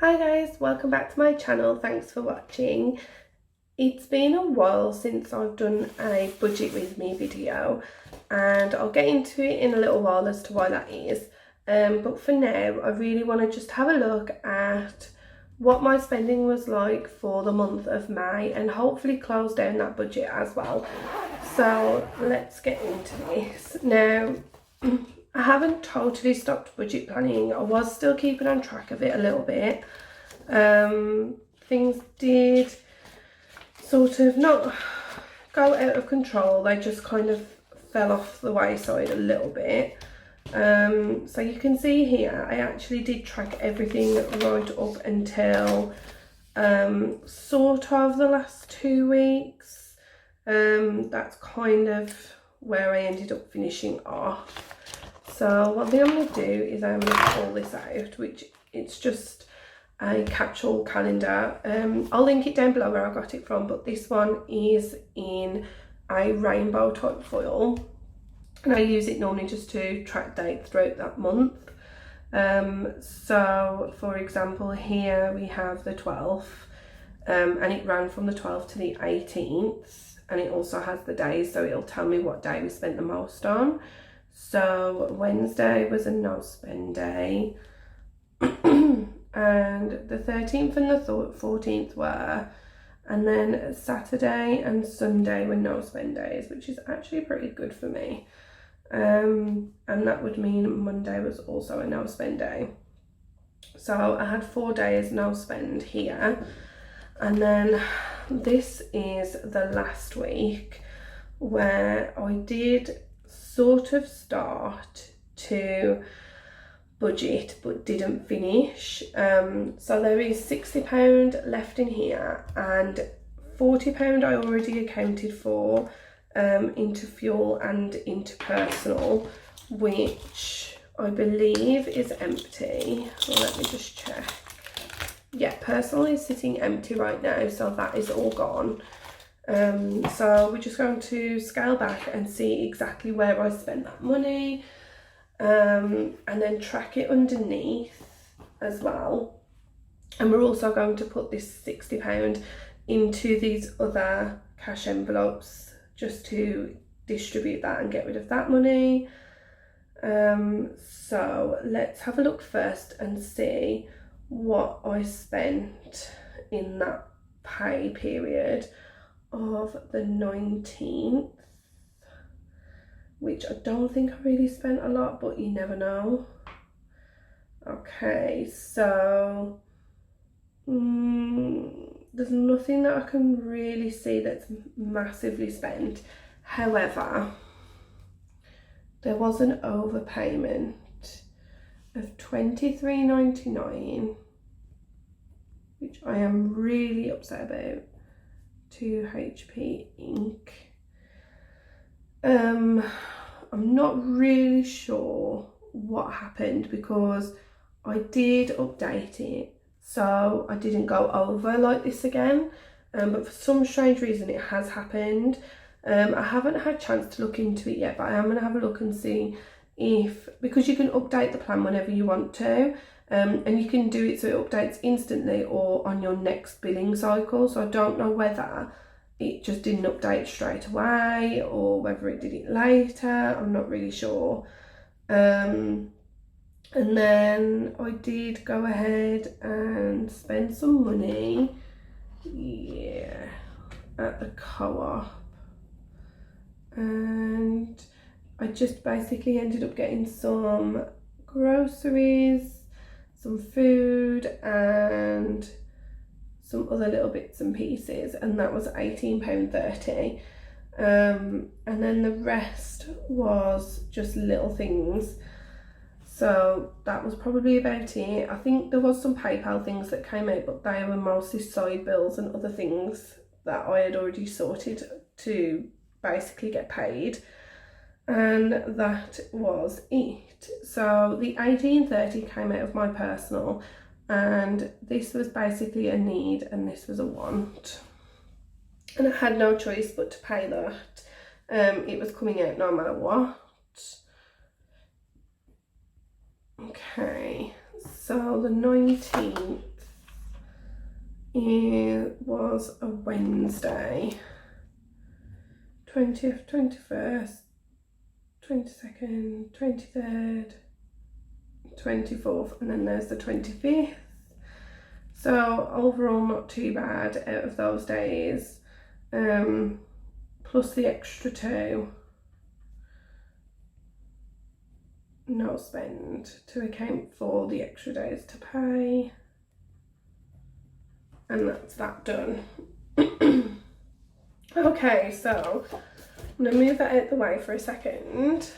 Hi guys, welcome back to my channel. Thanks for watching. It's been a while since I've done a budget with me video and I'll get into it in a little while as to why that is. But for now, I really want to just have a look at what my spending was like for the month of May and hopefully close down that budget as well. So let's get into this. Now, I haven't totally stopped budget planning. I was still keeping on track of it a little bit. Things did sort of not go out of control. They just kind of fell off the wayside a little bit. So you can see here, I actually did track everything right up until sort of the last 2 weeks. That's kind of where I ended up finishing off. So what I think I'm going to do is I'm going to pull this out, which it's just a catch-all calendar. I'll link it down below where I got it from, but this one is in a rainbow type foil and I use it normally just to track dates throughout that month. So for example, here we have the 12th and it ran from the 12th to the 18th, and it also has the days, so it'll tell me what day we spent the most on. So Wednesday was a no spend day and the 13th and the 14th were, and then Saturday and Sunday were no spend days, which is actually pretty good for me. And that would mean Monday was also a no spend day. So I had 4 days no spend here, and then this is the last week where I did sort of start to budget but didn't finish. So there is £60 left in here and £40 I already accounted for into fuel and into personal, which I believe is empty. Well, let me just check. Yeah, personal is sitting empty right now, so that is all gone. So we're just going to scale back and see exactly where I spent that money, and then track it underneath as well. And we're also going to put this £60 into these other cash envelopes just to distribute that and get rid of that money. So let's have a look first and see what I spent in that pay period of the 19th, which I don't think I really spent a lot, but you never know. Okay, so there's nothing that I can really see that's massively spent. However, there was an overpayment of £23.99, which I am really upset about, to HP ink. I'm not really sure what happened because I did update it, so I didn't go over like this again, but for some strange reason it has happened. I haven't had a chance to look into it yet, but I am going to have a look and see if, because you can update the plan whenever you want to, and you can do it so it updates instantly or on your next billing cycle. So I don't know whether it just didn't update straight away or whether it did it later. I'm not really sure. And then I did go ahead and spend some money, yeah, at the co-op, and I just basically ended up getting some groceries, some food and some other little bits and pieces, and that was £18.30. And then the rest was just little things, so that was probably about it. I think there was some PayPal things that came out, but they were mostly side bills and other things that I had already sorted to basically get paid, and that was it. So the £18.30 came out of my personal, and this was basically a need and this was a want, and I had no choice but to pay that. It was coming out no matter what. Okay, so the 19th it was a Wednesday. 20th, 21st, 22nd, 23rd, 24th, and then there's the 25th. So overall not too bad out of those days, plus the extra 2 no spend to account for the extra days to pay, and that's that done. Okay, so I'm going to move that out the way for a second,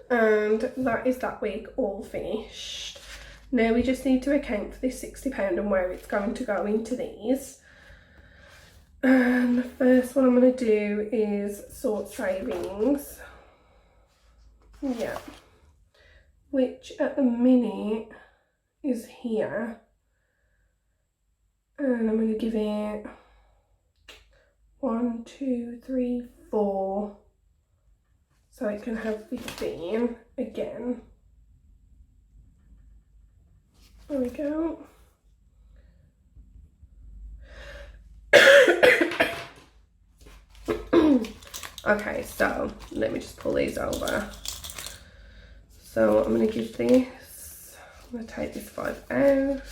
and that is that week all finished. Now we just need to account for this £60 and where it's going to go into these. And the first one I'm going to do is sort savings. Yeah. Which at the minute is here. And I'm going to give it 1, 2, 3, 4. So it can have 15 again. There we go. Okay, so let me just pull these over. So I'm going to give this, I'm going to take this 5 out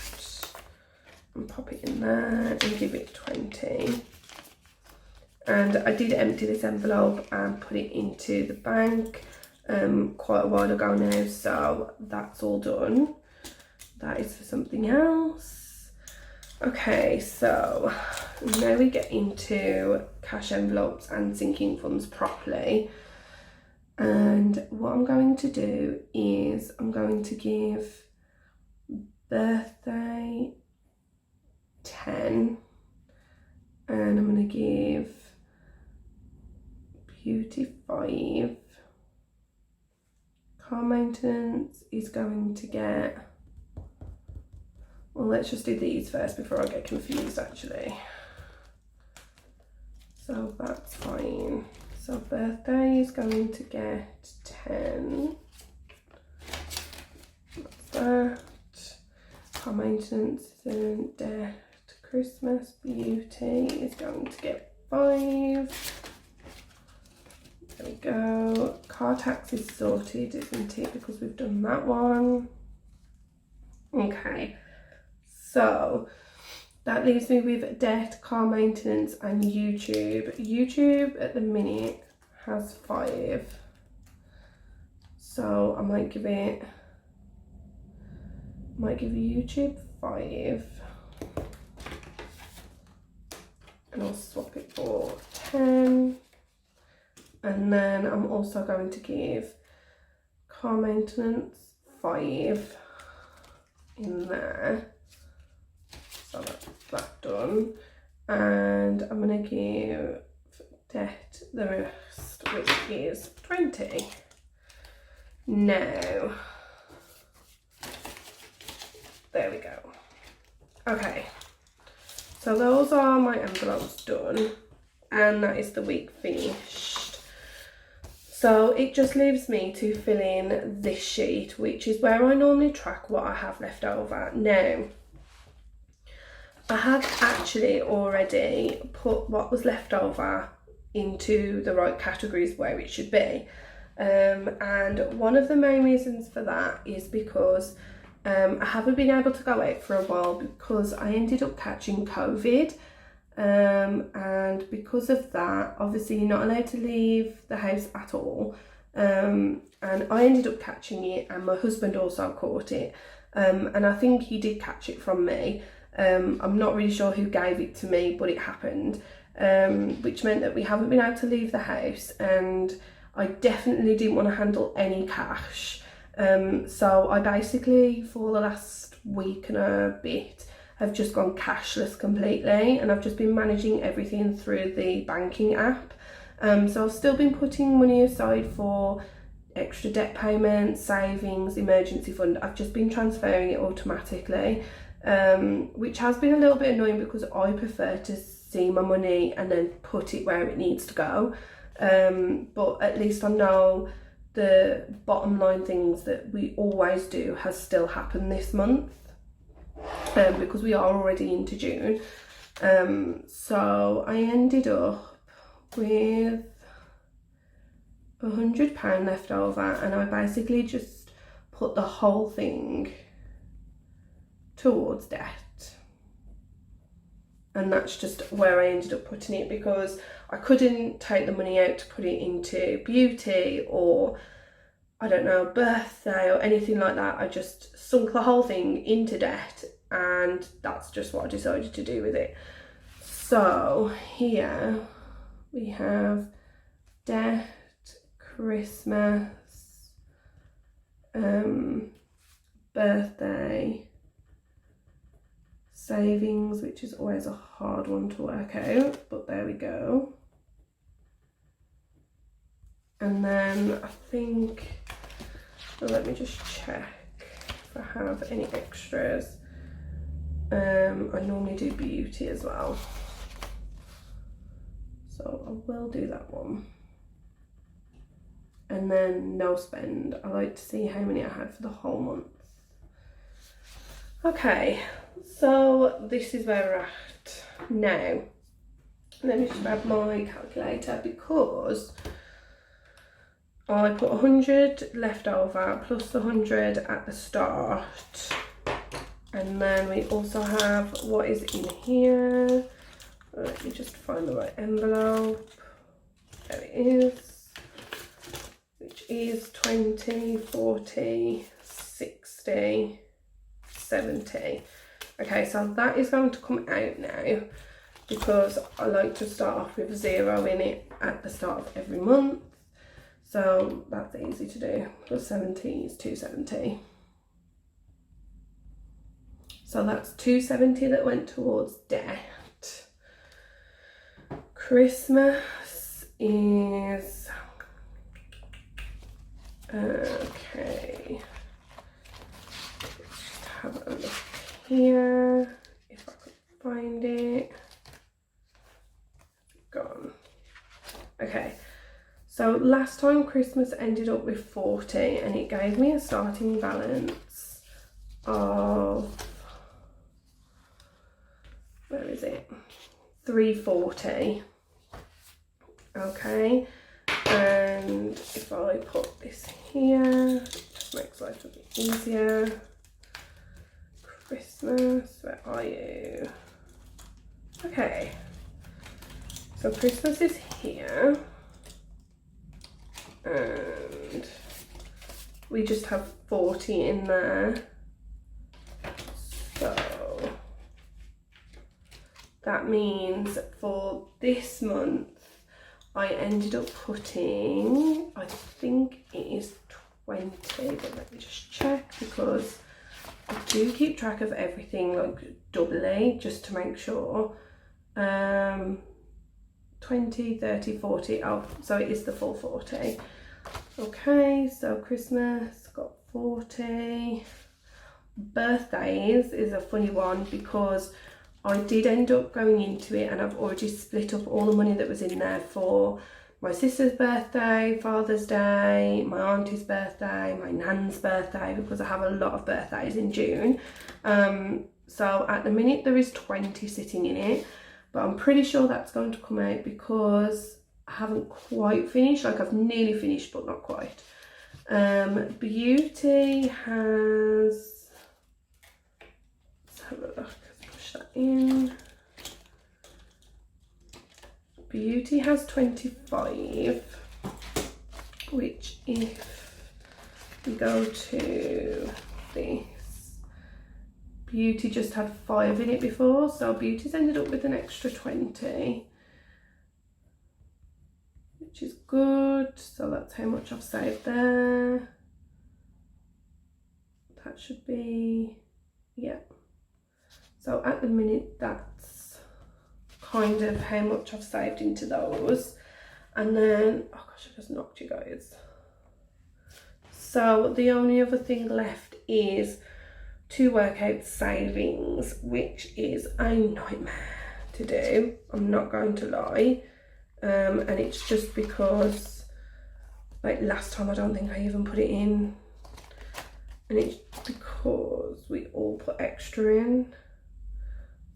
and pop it in there and give it 20. And I did empty this envelope and put it into the bank quite a while ago now, so that's all done. That is for something else. Okay, so now we get into cash envelopes and sinking funds properly. And what I'm going to do is I'm going to give birthday 10, and I'm going to give beauty 5. Car maintenance is going to get, well, let's just do these first before I get confused actually. So that's fine. So birthday is going to get 10. That's that. Car maintenance isn't debt. Christmas beauty is going to get 5. There we go. Car tax is sorted, isn't it? Because we've done that one. Okay. So that leaves me with debt, car maintenance and YouTube. YouTube at the minute has 5. So I might give YouTube 5. And I'll swap it for 10. And then I'm also going to give car maintenance 5 in there. So that's that done. And I'm going to give debt the rest, which is 20. Now, there we go. Okay, so those are my envelopes done, and that is the week finished. So it just leaves me to fill in this sheet, which is where I normally track what I have left over. Now, I have actually already put what was left over into the right categories where it should be. And one of the main reasons for that is because I haven't been able to go out for a while because I ended up catching COVID. And because of that, obviously you're not allowed to leave the house at all. And I ended up catching it, and my husband also caught it. And I think he did catch it from me. I'm not really sure who gave it to me, but it happened, which meant that we haven't been able to leave the house, and I definitely didn't want to handle any cash. So I basically, for the last week and a bit, have just gone cashless completely, and I've just been managing everything through the banking app. So I've still been putting money aside for extra debt payments, savings, emergency fund. I've just been transferring it automatically. Which has been a little bit annoying because I prefer to see my money and then put it where it needs to go. But at least I know the bottom line things that we always do has still happened this month, because we are already into June. So I ended up with £100 left over, and I basically just put the whole thing towards debt. And that's just where I ended up putting it, because I couldn't take the money out to put it into beauty or, I don't know, birthday or anything like that. I just sunk the whole thing into debt, and that's just what I decided to do with it. So here we have debt, Christmas, birthday, savings, which is always a hard one to work out, but there we go. And then I think, well, let me just check if I have any extras. I normally do beauty as well, so I will do that one. And then no spend. I like to see how many I had for the whole month. Okay, so this is where we're at now. Let me just grab my calculator, because I put 100 left over plus the 100 at the start, and then we also have what is in here. Let me just find the right envelope. There it is, which is 20, 40, 60, 70. Okay, so that is going to come out now, because I like to start off with 0 in it at the start of every month. So that's easy to do. Plus 70 is 270. So that's 270 that went towards debt. Christmas is, okay, let's just have a look here, if I could find it. Gone. Okay, so last time Christmas ended up with 40, and it gave me a starting balance of, where is it, 340. Okay, and if I put this here, it just makes life a bit easier. Christmas, where are you? Okay, so Christmas is here, and we just have 40 in there. So that means for this month I ended up putting, I think it is 20, but let me just check, because I do keep track of everything like doubly just to make sure. 20, 30, 40, oh, so it is the full 40. Okay, so Christmas got 40. Birthdays is a funny one, because I did end up going into it, and I've already split up all the money that was in there for my sister's birthday, Father's Day, my auntie's birthday, my nan's birthday, because I have a lot of birthdays in June. So at the minute there is 20 sitting in it, but I'm pretty sure that's going to come out, because I haven't quite finished. Like, I've nearly finished but not quite. Beauty has, let's have a look, let's push that in. Beauty has 25, which if we go to this, Beauty just had 5 in it before, so Beauty's ended up with an extra 20, which is good. So that's how much I've saved there. That should be, yeah. So at the minute that's kind of how much I've saved into those. And then, oh gosh, I just knocked you guys. So the only other thing left is to work out savings, which is a nightmare to do, I'm not going to lie. And it's just because, like, last time I don't think I even put it in, and it's because we all put extra in.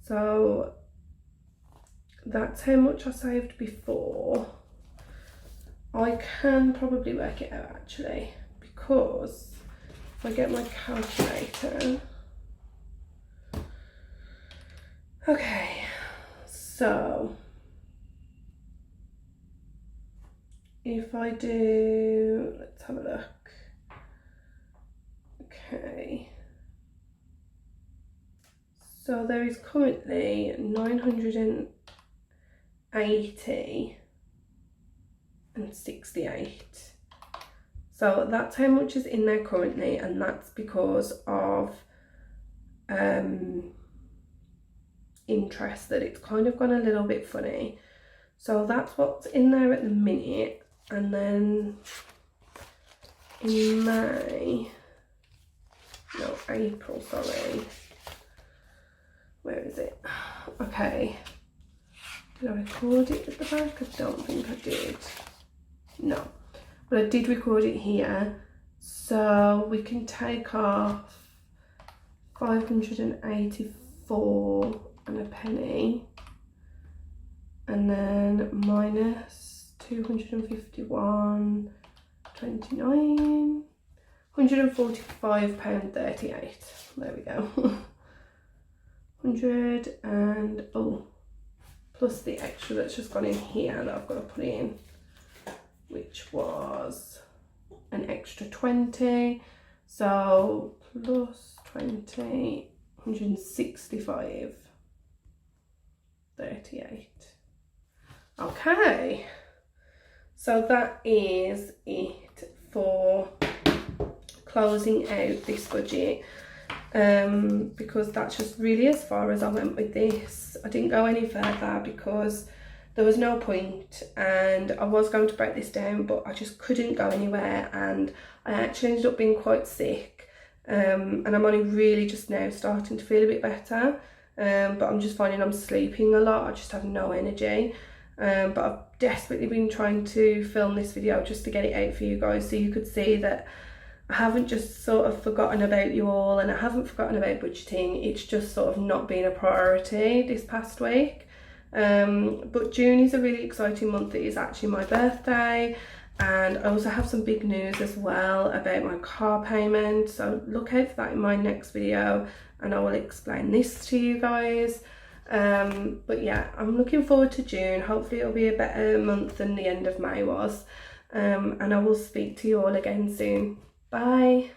So that's how much I saved before. I can probably work it out actually, because if I get my calculator. Okay, so if I do, let's have a look. Okay, so there is currently 980 and 68. So that's how much is in there currently, and that's because of interest, that it's kind of gone a little bit funny. So that's what's in there at the minute. And then in April, sorry, where is it? Okay, did I record it at the back? I don't think I did. No, but I did record it here. So we can take off 584 and a penny, and then minus 251.29, £145.38. There we go. 100 and plus the extra that's just gone in here that I've got to put in, which was an extra 20. So plus 20, 165.38. Okay, so that is it for closing out this budget, because that's just really as far as I went with this. I didn't go any further because there was no point, and I was going to break this down, but I just couldn't go anywhere, and I actually ended up being quite sick, and I'm only really just now starting to feel a bit better, but I'm just finding I'm sleeping a lot. I just have no energy, but I've desperately been trying to film this video just to get it out for you guys, so you could see that I haven't just sort of forgotten about you all, and I haven't forgotten about budgeting. It's just sort of not been a priority this past week. But June is a really exciting month. It is actually my birthday, and I also have some big news as well about my car payment, so look out for that in my next video, and I will explain this to you guys. But yeah, I'm looking forward to June. Hopefully it'll be a better month than the end of May was, and I will speak to you all again soon. Bye.